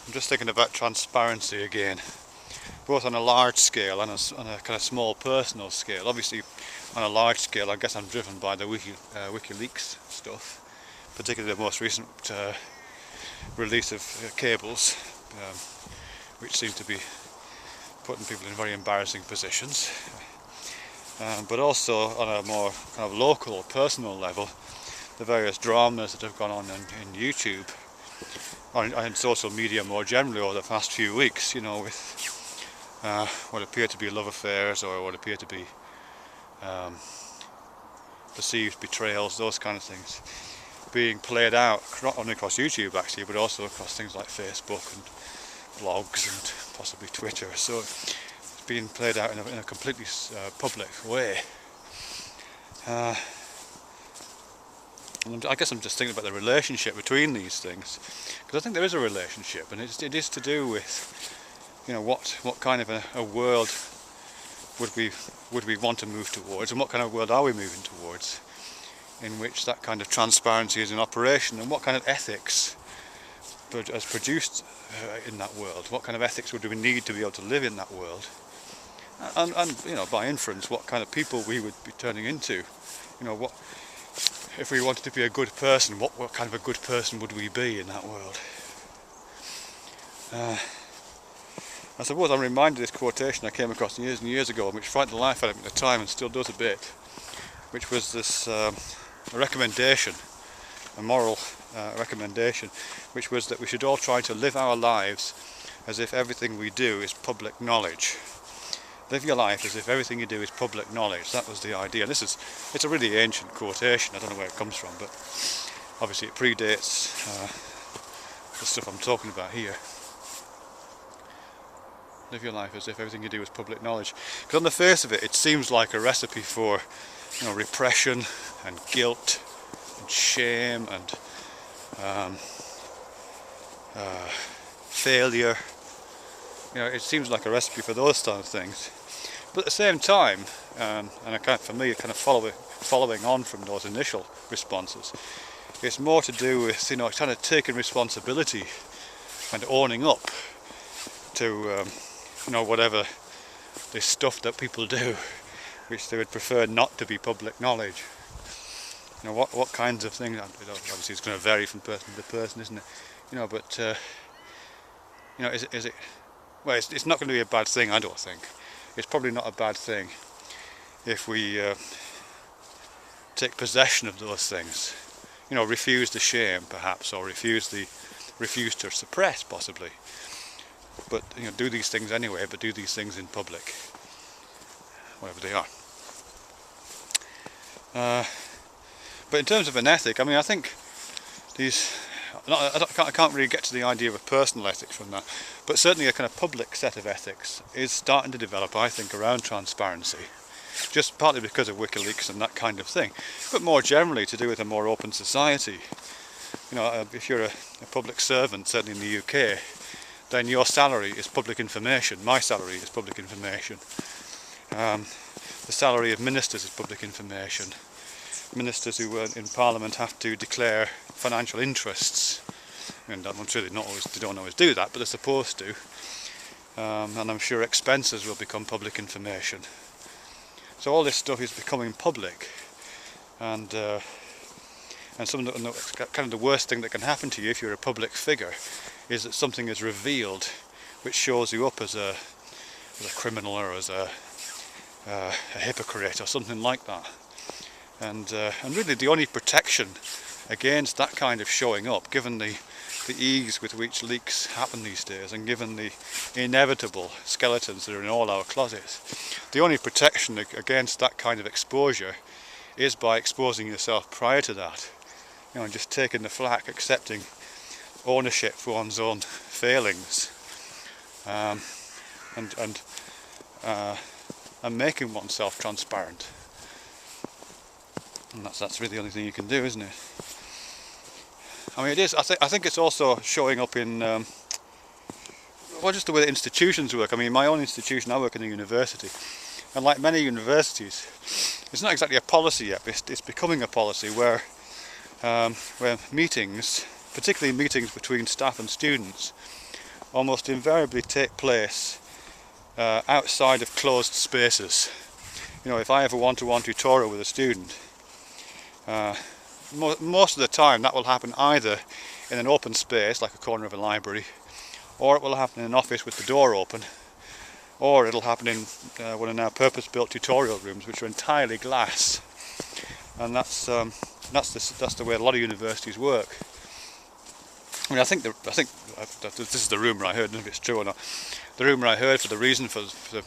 I'm just thinking about transparency again, both on a large scale and on a kind of small personal scale. Obviously, on a large scale, I guess I'm driven by the WikiLeaks stuff, particularly the most recent release of cables, um, which seem to be putting people in very embarrassing positions. But also on a more kind of local, personal level, the various dramas that have gone on in YouTube and social media more generally over the past few weeks, with what appear to be love affairs or what appear to be perceived betrayals, those kind of things, being played out not only across YouTube actually, but also across things like Facebook and blogs and possibly Twitter. So it's being played out in a completely public way. And I guess I'm just thinking about the relationship between these things, because I think there is a relationship, and it is to do with, what kind of a world would we want to move towards, and what kind of world are we moving towards, in which that kind of transparency is in operation, and what kind of ethics is produced in that world. What kind of ethics would we need to be able to live in that world, and by inference, what kind of people we would be turning into. What if we wanted to be a good person? What kind of a good person would we be in that world? I suppose I'm reminded of this quotation I came across years and years ago, which frightened the life out of me at the time and still does a bit, which was this a recommendation, a moral recommendation, which was that we should all try to live our lives as if everything we do is public knowledge. Live your life as if everything you do is public knowledge. That was the idea. It's a really ancient quotation. I don't know where it comes from, but obviously it predates the stuff I'm talking about here. Live your life as if everything you do is public knowledge. Because on the face of it, it seems like a recipe for, repression and guilt and shame and failure. It seems like a recipe for those kind of things. But at the same time, and for me, following on from those initial responses, it's more to do with kind of taking responsibility and owning up to whatever this stuff that people do, which they would prefer not to be public knowledge. What kinds of things? Obviously, it's going to vary from person to person, isn't it? But is it? Well, it's not going to be a bad thing, I don't think. It's probably not a bad thing if we take possession of those things. Refuse the shame, perhaps, or refuse to suppress, possibly. But do these things anyway. But do these things in public, whatever they are. But in terms of an ethic, I think these. I can't really get to the idea of a personal ethics from that, but certainly a kind of public set of ethics is starting to develop, I think, around transparency, just partly because of WikiLeaks and that kind of thing, but more generally to do with a more open society. If you're a public servant, certainly in the UK, then your salary is public information. My salary is public information. The salary of ministers is public information. Ministers who were in Parliament have to declare financial interests. I'm sure they don't always do that, but they're supposed to. And I'm sure expenses will become public information. So all this stuff is becoming public, and some of kind of the worst thing that can happen to you if you're a public figure is that something is revealed which shows you up as a criminal or as a hypocrite or something like that. And really the only protection against that kind of showing up, given the ease with which leaks happen these days, and given the inevitable skeletons that are in all our closets, the only protection against that kind of exposure is by exposing yourself prior to that, and just taking the flak, accepting ownership for one's own failings, and making oneself transparent. And that's really the only thing you can do, isn't it? It is. I think it's also showing up in just the way the institutions work. My own institution, I work in a university, and like many universities, it's not exactly a policy yet, but it's becoming a policy where meetings, particularly meetings between staff and students, almost invariably take place outside of closed spaces. You know, if I have a one-to-one tutorial with a student, most of the time that will happen either in an open space like a corner of a library, or it will happen in an office with the door open, or it'll happen in one of our purpose-built tutorial rooms which are entirely glass. And that's the way a lot of universities work. I mean, I think this is the rumour I heard, I don't know if it's true or not. The rumour I heard for the reason for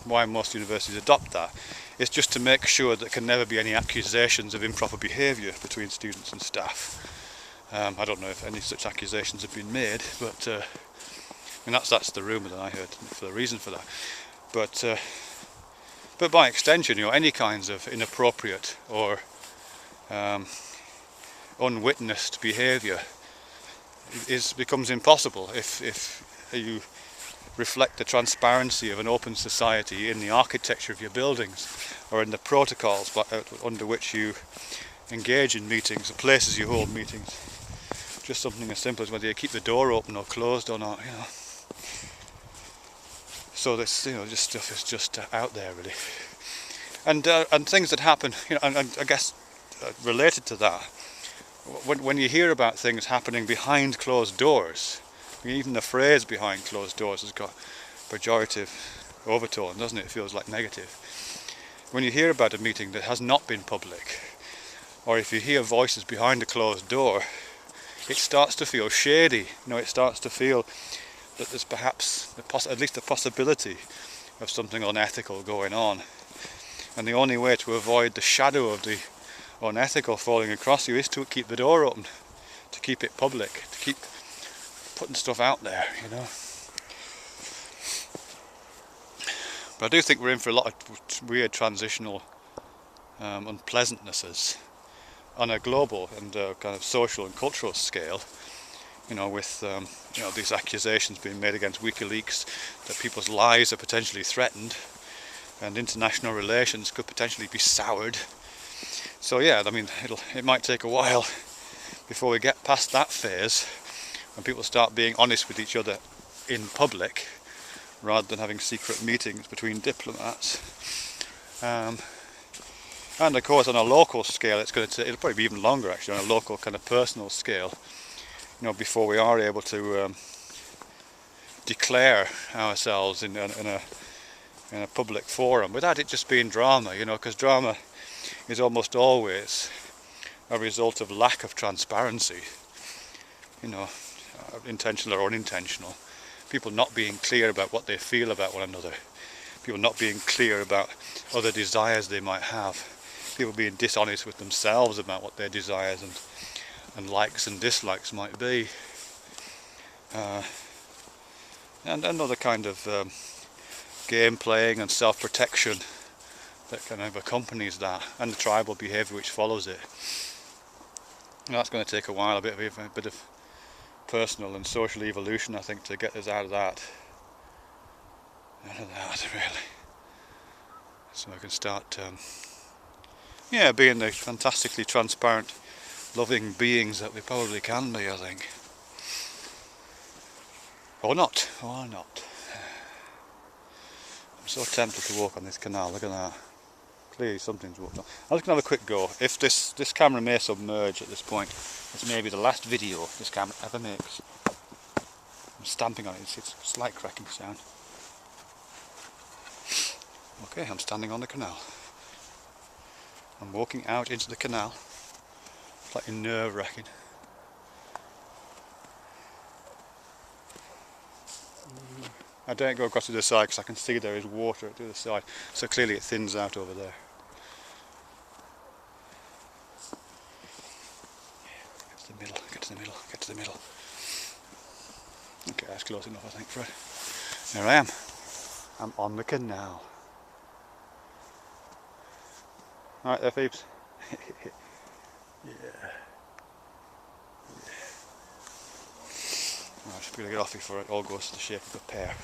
why most universities adopt that is just to make sure that there can never be any accusations of improper behaviour between students and staff. I don't know if any such accusations have been made, but I mean, that's the rumour that I heard for the reason for that. But by extension, you know, any kinds of inappropriate or unwitnessed behaviour becomes impossible if you reflect the transparency of an open society in the architecture of your buildings, or in the protocols under which you engage in meetings, the places you hold meetings. Just something as simple as whether you keep the door open or closed or not, you know. So this, you know, this stuff is just out there really, and things that happen, you know, and I guess related to that, when you hear about things happening behind closed doors, even the phrase behind closed doors has got pejorative overtone, doesn't it? It feels like negative. When you hear about a meeting that has not been public, or if you hear voices behind a closed door, it starts to feel shady. You know, it starts to feel that there's perhaps at least a possibility of something unethical going on. And the only way to avoid the shadow of the unethical falling across you is to keep the door open, to keep it public, to keep putting stuff out there, you know. But I do think we're in for a lot of weird transitional unpleasantnesses on a global and kind of social and cultural scale. You know, with you know, these accusations being made against WikiLeaks that people's lives are potentially threatened, and international relations could potentially be soured. So yeah, I mean, it might take a while before we get past that phase, when people start being honest with each other in public, rather than having secret meetings between diplomats. And of course, on a local scale, it'll probably be even longer actually, on a local kind of personal scale. You know, before we are able to declare ourselves in a public forum, without it just being drama. You know, because drama is almost always a result of lack of transparency. You know, intentional or unintentional. People not being clear about what they feel about one another. People not being clear about other desires they might have. People being dishonest with themselves about what their desires and likes and dislikes might be. And another kind of game playing and self-protection that kind of accompanies that, and the tribal behaviour which follows it. And that's going to take a while, a bit of personal and social evolution, I think, to get us out of that. Really. So I can start being the fantastically transparent, loving beings that we probably can be, I think. Or not. I'm so tempted to walk on this canal, look at that. Clearly something's walked on. I'm just going to have a quick go. If this camera may submerge at this point, this may be the last video this camera ever makes. I'm stamping on it, it's a slight cracking sound. Okay, I'm standing on the canal. I'm walking out into the canal. Slightly nerve-wracking. I don't go across to the side because I can see there is water at the other side, so clearly it thins out over there. Get to the middle, get to the middle, get to the middle. Okay, that's close enough, I think, Fred. There I am. I'm on the canal. Alright there, Phoebes. Yeah. I should be able to get off before it all goes to the shape of a pear.